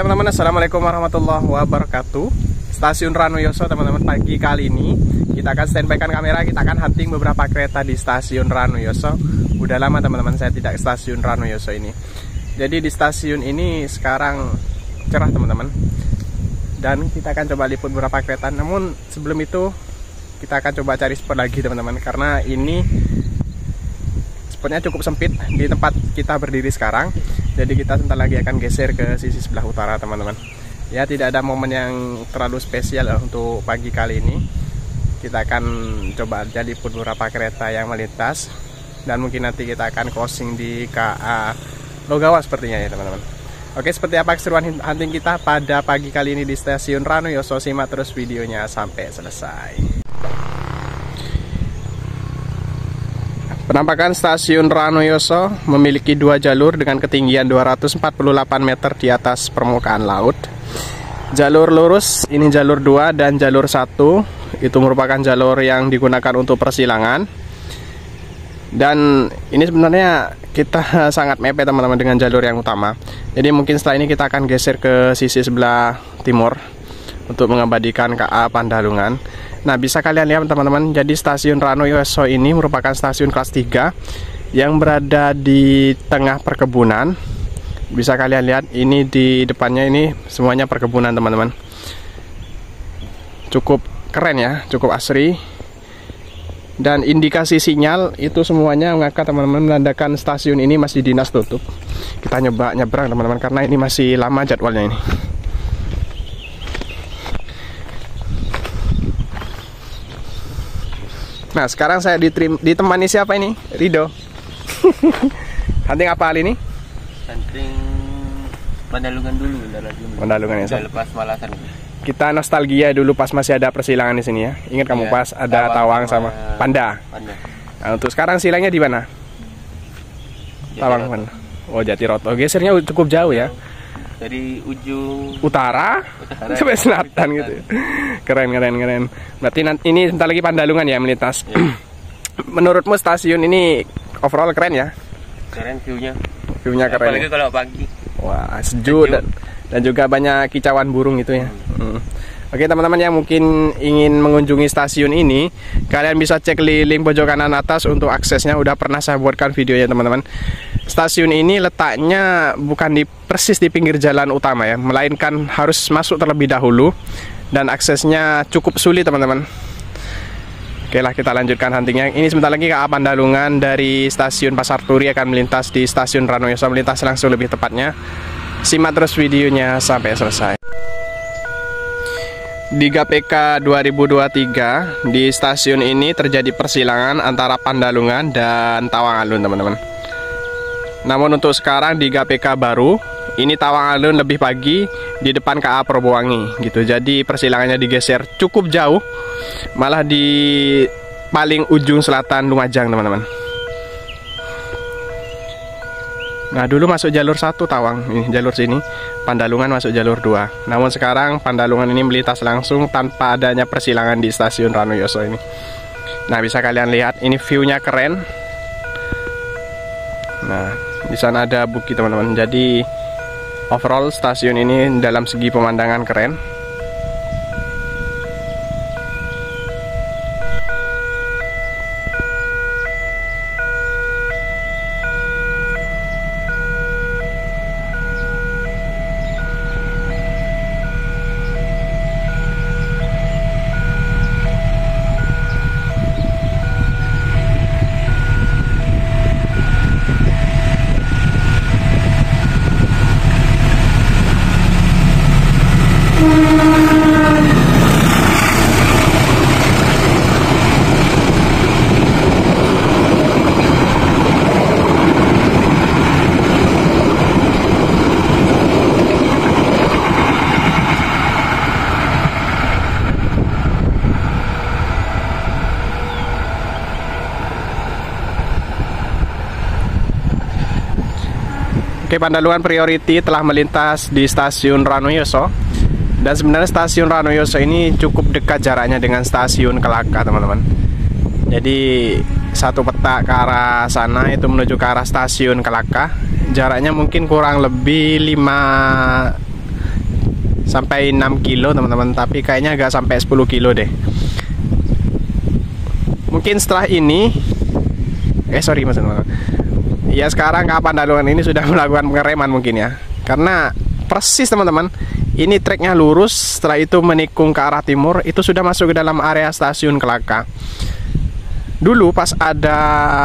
teman-teman, assalamualaikum warahmatullahi wabarakatuh. Stasiun Ranoyoso teman-teman, pagi kali ini kita akan standby-kan kamera, kita akan hunting beberapa kereta di stasiun Ranoyoso. Udah lama teman-teman saya tidak ke stasiun Ranoyoso ini. Jadi di stasiun ini sekarang cerah teman-teman, dan kita akan coba liput beberapa kereta. Namun sebelum itu kita akan coba cari spot lagi teman-teman, karena ini spotnya cukup sempit di tempat kita berdiri sekarang. Jadi kita sebentar lagi akan geser ke sisi sebelah utara teman-teman. Ya, tidak ada momen yang terlalu spesial untuk pagi kali ini. Kita akan coba aja liput beberapa kereta yang melintas, dan mungkin nanti kita akan crossing di KA Logawa sepertinya ya teman-teman. Oke, seperti apa keseruan hunting kita pada pagi kali ini di stasiun Ranoyoso? Simak terus videonya sampai selesai. Penampakan stasiun Ranoyoso memiliki dua jalur dengan ketinggian 248 meter di atas permukaan laut. Jalur lurus ini jalur 2, dan jalur 1 itu merupakan jalur yang digunakan untuk persilangan. Dan ini sebenarnya kita sangat mepet teman-teman dengan jalur yang utama. Jadi mungkin setelah ini kita akan geser ke sisi sebelah timur untuk mengabadikan KA Pandalungan. Nah, bisa kalian lihat teman-teman, jadi stasiun Ranoyoso ini merupakan stasiun kelas 3 yang berada di tengah perkebunan. Bisa kalian lihat ini di depannya ini semuanya perkebunan teman-teman. Cukup keren ya, cukup asri. Dan indikasi sinyal itu semuanya mengangkat teman-teman, menandakan stasiun ini masih dinas tutup. Kita nyoba nyebrang teman-teman, karena ini masih lama jadwalnya ini. Nah, sekarang saya ditemani siapa ini? Rido. Hunting apa kali ini? Hunting Pandalungan dulu. Pandalungan ya. Udah lepas Malasan. Kita nostalgia dulu pas masih ada persilangan di sini ya. Ingat kamu pas ada Tawang sama Panda. Nah, untuk sekarang silangnya di mana? Tawang mana? Oh, Jatiroto. Gesernya cukup jauh ya. Dari ujung utara sampai selatan gitu. Keren. Berarti nanti ini sebentar lagi Pandalungan ya melintas. Ya. Menurutmu stasiun ini overall keren ya? Keren view-nya. View-nya keren. Apalagi kalau pagi. Wah, sejuk. Dan juga banyak kicauan burung itu ya. Oke teman-teman yang mungkin ingin mengunjungi stasiun ini, kalian bisa cek link pojok kanan atas untuk aksesnya. Udah pernah saya buatkan videonya teman-teman. Stasiun ini letaknya bukan persis di pinggir jalan utama ya, melainkan harus masuk terlebih dahulu, dan aksesnya cukup sulit teman-teman. Oke lah, kita lanjutkan huntingnya. Ini sebentar lagi KA Pandalungan dari stasiun Pasar Turi akan melintas di stasiun Ranoyoso, melintas langsung lebih tepatnya. Simak terus videonya sampai selesai. Di GPK 2023 di stasiun ini terjadi persilangan antara Pandalungan dan Tawang Alun teman-teman. Namun untuk sekarang di GPK baru ini Tawang Alun lebih pagi di depan KA Probowangi gitu. Jadi persilangannya digeser cukup jauh, malah di paling ujung selatan Lumajang teman-teman. Nah, dulu masuk jalur 1 Tawang, ini jalur sini. Pandalungan masuk jalur 2. Namun sekarang Pandalungan ini melintas langsung tanpa adanya persilangan di stasiun Ranoyoso ini. Nah, bisa kalian lihat ini view-nya keren. Nah, di sana ada bukit teman-teman. Jadi overall stasiun ini dalam segi pemandangan keren. Oke, Pandalungan Priority telah melintas di stasiun Ranoyoso. Dan sebenarnya stasiun Ranoyoso ini cukup dekat jaraknya dengan stasiun Kelaka teman-teman. Jadi satu peta ke arah sana itu menuju ke arah stasiun Kelaka. Jaraknya mungkin kurang lebih sampai 6 kilo teman-teman, tapi kayaknya agak sampai 10 kilo deh. Mungkin setelah ini sorry mas teman-teman, ya sekarang Kak Pandalungan ini sudah melakukan pengereman mungkin ya, karena persis teman-teman, ini treknya lurus, setelah itu menikung ke arah timur, itu sudah masuk ke dalam area stasiun Kelaka. Dulu pas ada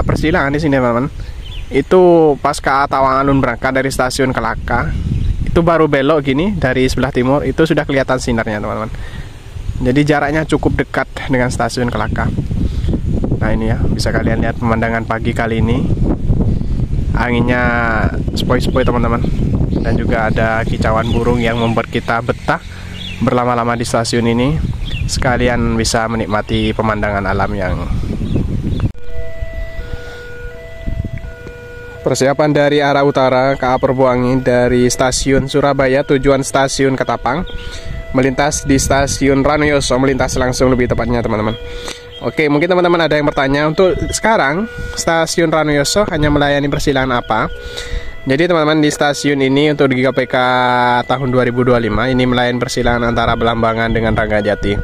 persilangan di sini teman-teman, itu pas KA Tawang Alun berangkat dari stasiun Kelaka, itu baru belok gini dari sebelah timur, itu sudah kelihatan sinarnya teman-teman. Jadi jaraknya cukup dekat dengan stasiun Kelaka. Nah ini ya, bisa kalian lihat pemandangan pagi kali ini. Anginnya sepoi-sepoi teman-teman, dan juga ada kicauan burung yang membuat kita betah berlama-lama di stasiun ini, sekalian bisa menikmati pemandangan alam yang. Persiapan dari arah utara KA Perbuangi dari stasiun Surabaya tujuan stasiun Ketapang, melintas di stasiun Ranuyoso, melintas langsung lebih tepatnya teman-teman. Oke, mungkin teman-teman ada yang bertanya, untuk sekarang stasiun Ranuyoso hanya melayani persilangan apa? Jadi teman-teman, di stasiun ini untuk di GKPK tahun 2025 ini melayani persilangan antara Belambangan dengan Ranggajati.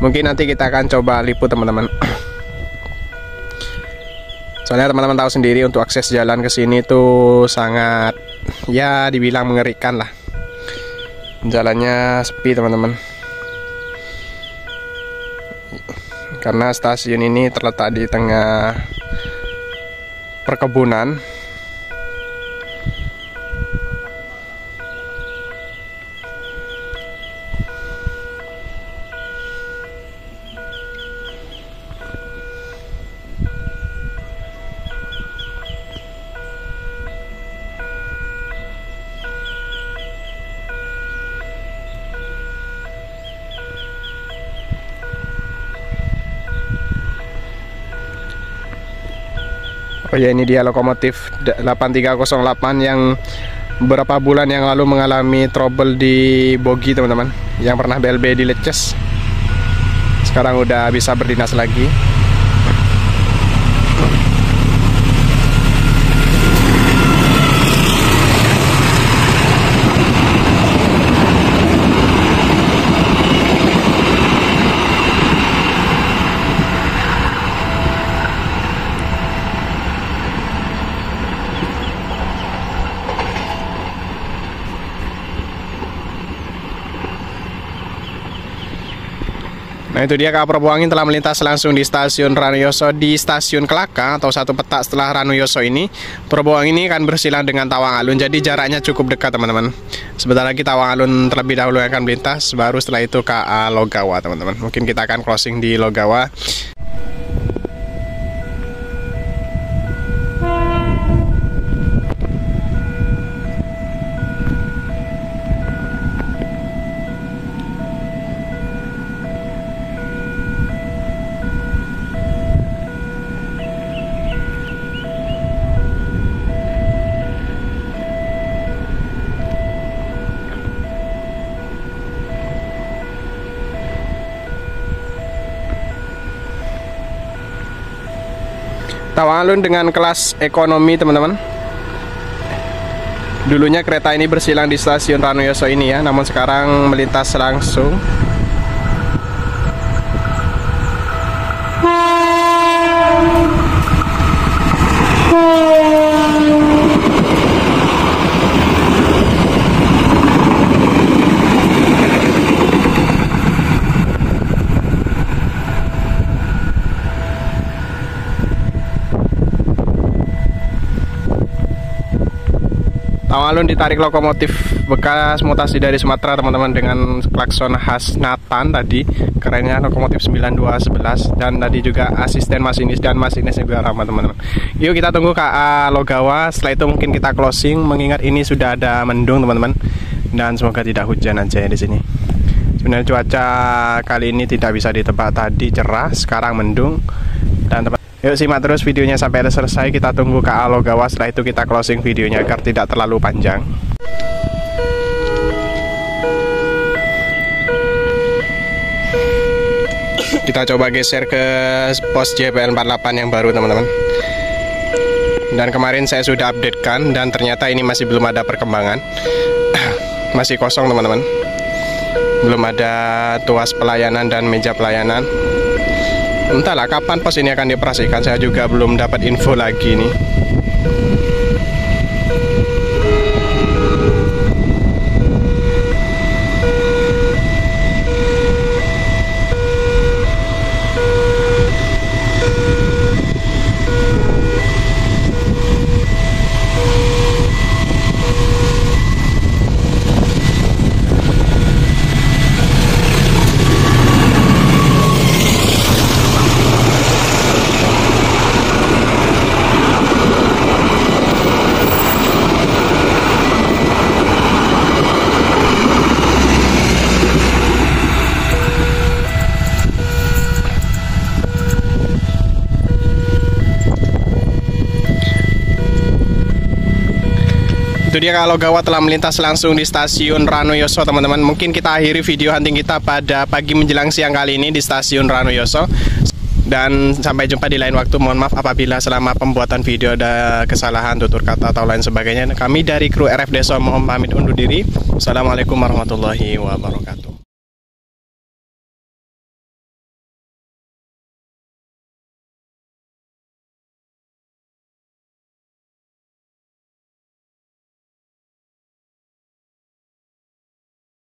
Mungkin nanti kita akan coba liput teman-teman. Soalnya teman-teman tahu sendiri, untuk akses jalan ke sini tuh sangat, ya dibilang mengerikan lah. Jalannya sepi teman-teman, karena stasiun ini terletak di tengah perkebunan. Oh ya, ini dia lokomotif 8308 yang beberapa bulan yang lalu mengalami trouble di bogi teman-teman, yang pernah BLB di Leces. Sekarang udah bisa berdinas lagi. Nah itu dia, KA Perbuangi telah melintas langsung di stasiun Ranuyoso, di stasiun Kelaka atau satu petak setelah Ranuyoso ini. Perbuangi ini akan bersilang dengan Tawang Alun, jadi jaraknya cukup dekat teman-teman. Sebentar lagi Tawang Alun terlebih dahulu yang akan melintas, baru setelah itu KA Logawa teman-teman. Mungkin kita akan crossing di Logawa. Tawang Alun dengan kelas ekonomi teman-teman. Dulunya kereta ini bersilang di stasiun Ranuyoso ini ya, namun sekarang melintas langsung. Tawang Alun ditarik lokomotif bekas mutasi dari Sumatera teman-teman, dengan klakson khas Nathan tadi. Kerennya lokomotif 9211, dan tadi juga asisten masinis dan masinisnya juga ramah teman-teman. Yuk kita tunggu KA Logawa, setelah itu mungkin kita closing, mengingat ini sudah ada mendung teman-teman, dan semoga tidak hujan aja ya di sini. Sebenarnya cuaca kali ini tidak bisa ditebak, tadi cerah, sekarang mendung. Dan teman, yuk simak terus videonya sampai selesai. Kita tunggu KA Logawa, setelah itu kita closing videonya agar tidak terlalu panjang. Kita coba geser ke pos JPL 48 yang baru teman-teman. Dan kemarin saya sudah updatekan, dan ternyata ini masih belum ada perkembangan. Masih kosong teman-teman. belum ada tuas pelayanan dan meja pelayanan. Entahlah kapan pos ini akan dioperasikan, saya juga belum dapat info lagi nih. Itu dia kalau gawat telah melintas langsung di stasiun Ranoyoso, teman-teman. Mungkin kita akhiri video hunting kita pada pagi menjelang siang kali ini di stasiun Ranoyoso. Dan sampai jumpa di lain waktu. Mohon maaf apabila selama pembuatan video ada kesalahan, tutur kata atau lain sebagainya. Kami dari kru RF Deso mohon pamit undur diri. Assalamualaikum warahmatullahi wabarakatuh.